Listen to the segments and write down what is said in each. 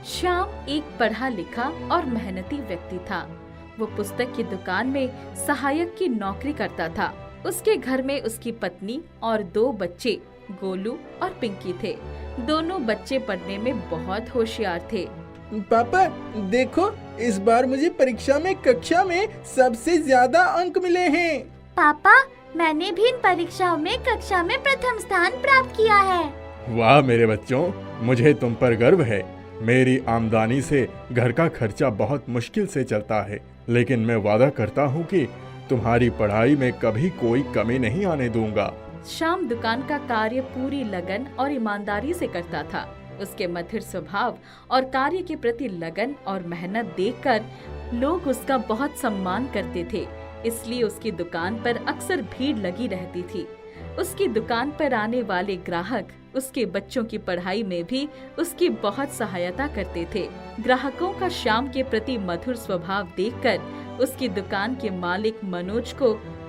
श्याम एक पढ़ा लिखा और मेहनती व्यक्ति था। वो पुस्तक की दुकान में सहायक की नौकरी करता था। उसके घर में उसकी पत्नी और 2 बच्चे गोलू और पिंकी थे। दोनों बच्चे पढ़ने में बहुत होशियार थे। पापा देखो, इस बार मुझे परीक्षा में कक्षा में सबसे ज्यादा अंक मिले हैं। पापा, मैंने भी इन परीक्षाओं में कक्षा में प्रथम स्थान प्राप्त किया है। वाह मेरे बच्चों, मुझे तुम पर गर्व है। मेरी आमदनी से घर का खर्चा बहुत मुश्किल से चलता है, लेकिन मैं वादा करता हूँ कि तुम्हारी पढ़ाई में कभी कोई कमी नहीं आने दूंगा। श्याम दुकान का कार्य पूरी लगन और ईमानदारी से करता था। उसके मधुर स्वभाव और कार्य के प्रति लगन और मेहनत देखकर लोग उसका बहुत सम्मान करते थे। इसलिए उसकी दुकान पर अक्सर भीड़ लगी रहती थी। उसकी दुकान पर आने वाले ग्राहक उसके बच्चों की पढ़ाई में भी उसकी बहुत सहायता करते थे। ग्राहकों का श्याम के प्रति मधुर स्वभाव देखकर उसकी दुकान के मालिक मनोज को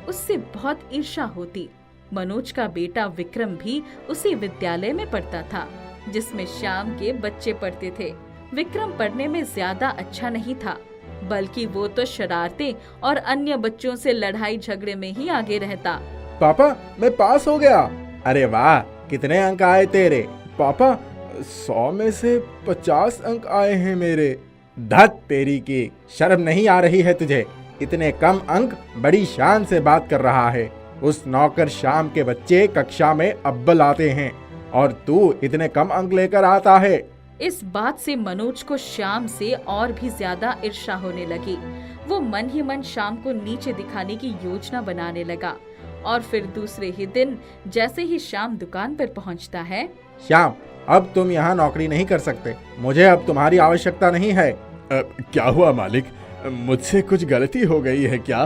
उससे बहुत ईर्ष्या होती। मनोज का बेटा विक्रम भी उसी विद्यालय में पढ़ता था जिसमें श्याम के बच्चे पढ़ते थे। विक्रम पढ़ने में ज्यादा अच्छा नहीं था, बल्कि वो तो शरारतें और अन्य बच्चों से लड़ाई झगड़े में ही आगे रहता। पापा मैं पास हो गया। अरे वाह, कितने अंक आए तेरे? पापा 100 में से 50 अंक आए हैं मेरे। धत तेरी की, शर्म नहीं आ रही है तुझे? इतने कम अंक बड़ी शान से बात कर रहा है। उस नौकर श्याम के बच्चे कक्षा में अव्वल आते हैं और तू इतने कम अंक लेकर आता है। इस बात से मनोज को श्याम से और भी ज्यादा ईर्ष्या होने लगी। वो मन ही मन श्याम को नीचे दिखाने की योजना बनाने लगा। और फिर दूसरे ही दिन जैसे ही श्याम दुकान पर पहुंचता है, श्याम अब तुम यहाँ नौकरी नहीं कर सकते। मुझे अब तुम्हारी आवश्यकता नहीं है। क्या हुआ मालिक? मुझसे कुछ गलती हो गई है क्या?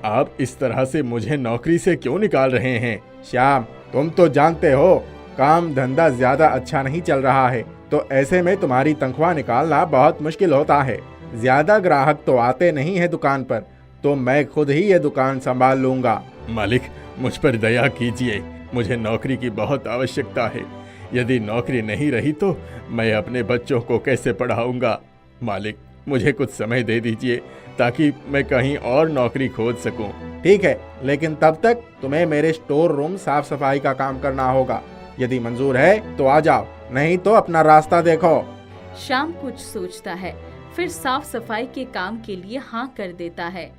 आप इस तरह से मुझे नौकरी से क्यों निकाल रहे हैं? श्याम तुम तो जानते हो काम धंधा ज्यादा अच्छा नहीं चल रहा है, तो ऐसे में तुम्हारी तनख्वाह निकालना बहुत मुश्किल होता है। ज्यादा ग्राहक तो आते नहीं है दुकान पर, तो मैं खुद ही ये दुकान संभाल लूंगा। मालिक मुझ पर दया कीजिए, मुझे नौकरी की बहुत आवश्यकता है। यदि नौकरी नहीं रही तो मैं अपने बच्चों को कैसे पढ़ाऊंगा? मालिक मुझे कुछ समय दे दीजिए ताकि मैं कहीं और नौकरी खोज सकूं। ठीक है, लेकिन तब तक तुम्हें मेरे स्टोर रूम साफ सफाई का काम करना होगा। यदि मंजूर है तो आ जाओ, नहीं तो अपना रास्ता देखो। श्याम कुछ सोचता है, फिर साफ सफाई के काम के लिए हाँ कर देता है।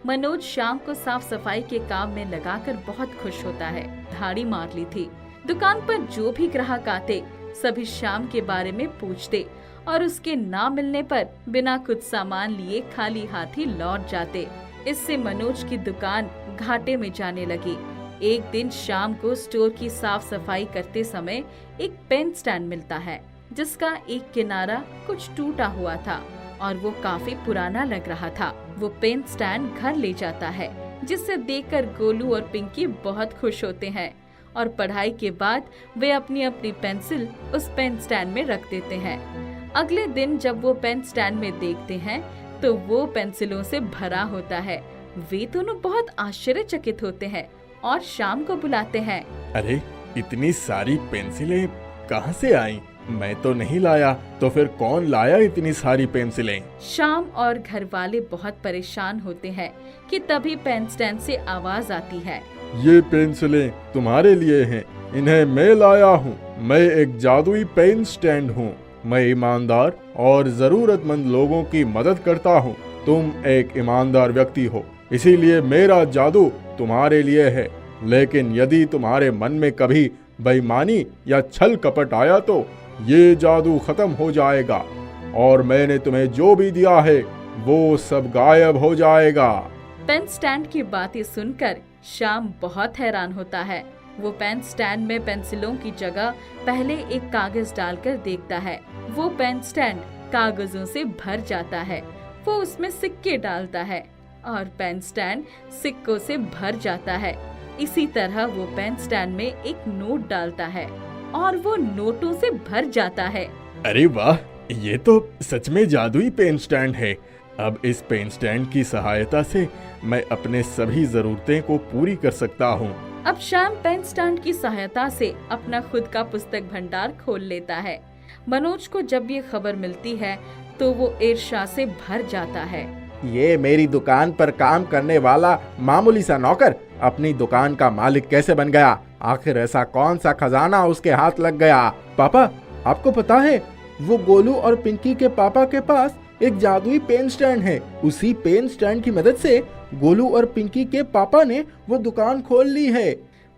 मनोज श्याम को साफ सफाई के काम में लगाकर बहुत खुश होता है। धाड़ी मार ली थी। दुकान पर जो भी ग्राहक आते सभी श्याम के बारे में पूछते और उसके ना मिलने पर बिना कुछ सामान लिए खाली हाथ ही लौट जाते। इससे मनोज की दुकान घाटे में जाने लगी। एक दिन शाम को स्टोर की साफ सफाई करते समय एक पेन स्टैंड मिलता है जिसका एक किनारा कुछ टूटा हुआ था और वो काफी पुराना लग रहा था। वो पेन स्टैंड घर ले जाता है, जिसे देखकर गोलू और पिंकी बहुत खुश होते हैं और पढ़ाई के बाद वे अपनी अपनी पेंसिल उस पेन स्टैंड में रख देते हैं। अगले दिन जब वो पेन स्टैंड में देखते हैं तो वो पेंसिलों से भरा होता है। वे दोनों बहुत आश्चर्यचकित होते हैं और शाम को बुलाते हैं। अरे इतनी सारी पेंसिलें कहाँ से आईं? मैं तो नहीं लाया, तो फिर कौन लाया इतनी सारी पेंसिलें? शाम और घर वाले बहुत परेशान होते हैं कि तभी पेन स्टैंड से आवाज आती है। ये पेंसिलें तुम्हारे लिए हैं, इन्हें मैं लाया हूँ। मैं एक जादुई पेन स्टैंड हूँ। मैं ईमानदार और जरूरतमंद लोगों की मदद करता हूँ। तुम एक ईमानदार व्यक्ति हो, इसीलिए मेरा जादू तुम्हारे लिए है। लेकिन यदि तुम्हारे मन में कभी बेईमानी या छल कपट आया तो ये जादू खत्म हो जाएगा और मैंने तुम्हें जो भी दिया है वो सब गायब हो जाएगा। पेन स्टैंड की बातें सुनकर श्याम बहुत हैरान होता है। वो पेन स्टैंड में पेंसिलों की जगह पहले एक कागज डालकर देखता है। वो पेन स्टैंड कागजों से भर जाता है। वो उसमें सिक्के डालता है और पेन स्टैंड सिक्कों से भर जाता है। इसी तरह वो पेन स्टैंड में एक नोट डालता है और वो नोटों से भर जाता है। अरे वाह, ये तो सच में जादुई पेन स्टैंड है। अब इस पेन स्टैंड की सहायता से मैं अपने सभी जरूरतें को पूरी कर सकता हूँ। अब श्याम पेन स्टैंड की सहायता से अपना खुद का पुस्तक भंडार खोल लेता है। मनोज को जब ये खबर मिलती है तो वो ईर्ष्या से भर जाता है। ये मेरी दुकान पर काम करने वाला मामूली सा नौकर अपनी दुकान का मालिक कैसे बन गया? आखिर ऐसा कौन सा खजाना उसके हाथ लग गया? पापा, आपको पता है वो गोलू और पिंकी के पापा के पास एक जादुई पेन स्टैंड है। उसी पेन स्टैंड की मदद से गोलू और पिंकी के पापा ने वो दुकान खोल ली है।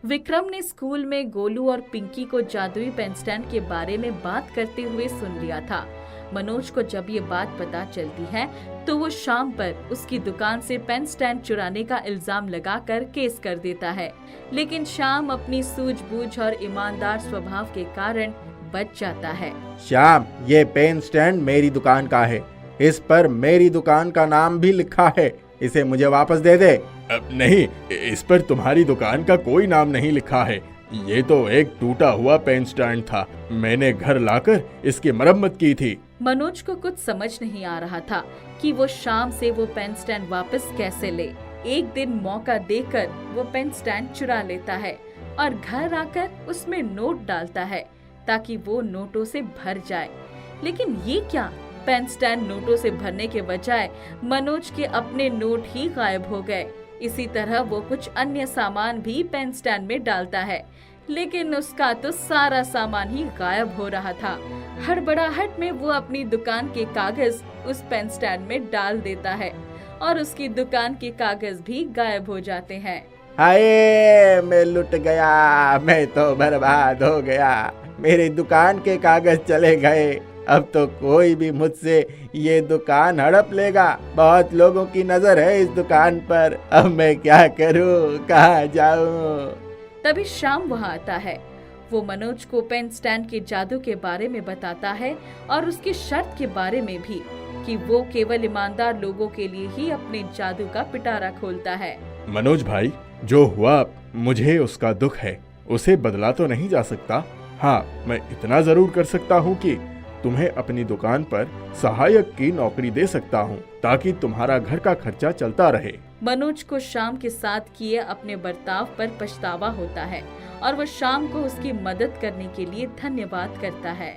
विक्रम ने स्कूल में गोलू और पिंकी को जादुई पेन स्टैंड के बारे में बात करते हुए सुन लिया था। मनोज को जब ये बात पता चलती है तो वो शाम पर उसकी दुकान से पेन स्टैंड चुराने का इल्जाम लगाकर केस कर देता है, लेकिन शाम अपनी सूझबूझ और ईमानदार स्वभाव के कारण बच जाता है। श्याम, ये पेन स्टैंड मेरी दुकान का है। इस पर मेरी दुकान का नाम भी लिखा है। इसे मुझे वापस दे दे। अब नहीं, इस पर तुम्हारी दुकान का कोई नाम नहीं लिखा है। ये तो एक टूटा हुआ पेन स्टैंड था। मैंने घर लाकर इसकी मरम्मत की थी। मनोज को कुछ समझ नहीं आ रहा था कि वो शाम से वो पेन स्टैंड वापस कैसे ले। एक दिन मौका देकर वो पेन स्टैंड चुरा लेता है और घर आकर उसमें नोट डालता है ताकि वो नोटों से भर जाए। लेकिन ये क्या, पेन स्टैंड नोटों से भरने के बजाय मनोज के अपने नोट ही गायब हो गए। इसी तरह वो कुछ अन्य सामान भी पेन स्टैंड में डालता है, लेकिन उसका तो सारा सामान ही गायब हो रहा था। हड़बड़ाहट में वो अपनी दुकान के कागज उस पेन स्टैंड में डाल देता है और उसकी दुकान के कागज भी गायब हो जाते हैं। हाय, मैं लुट गया, मैं तो बर्बाद हो गया। मेरी दुकान के कागज चले गए। अब तो कोई भी मुझसे ये दुकान हड़प लेगा। बहुत लोगों की नजर है इस दुकान पर। अब मैं क्या करूं, कहाँ जाऊं? तभी शाम वहाँ आता है। वो मनोज को पेन स्टैंड के जादू के बारे में बताता है और उसकी शर्त के बारे में भी कि वो केवल ईमानदार लोगों के लिए ही अपने जादू का पिटारा खोलता है। मनोज भाई, जो हुआ मुझे उसका दुख है। उसे बदला तो नहीं जा सकता। हाँ, मैं इतना जरूर कर सकता हूँ कि तुम्हें अपनी दुकान पर सहायक की नौकरी दे सकता हूँ ताकि तुम्हारा घर का खर्चा चलता रहे। मनोज को शाम के साथ किए अपने बर्ताव पर पछतावा होता है और वो शाम को उसकी मदद करने के लिए धन्यवाद करता है।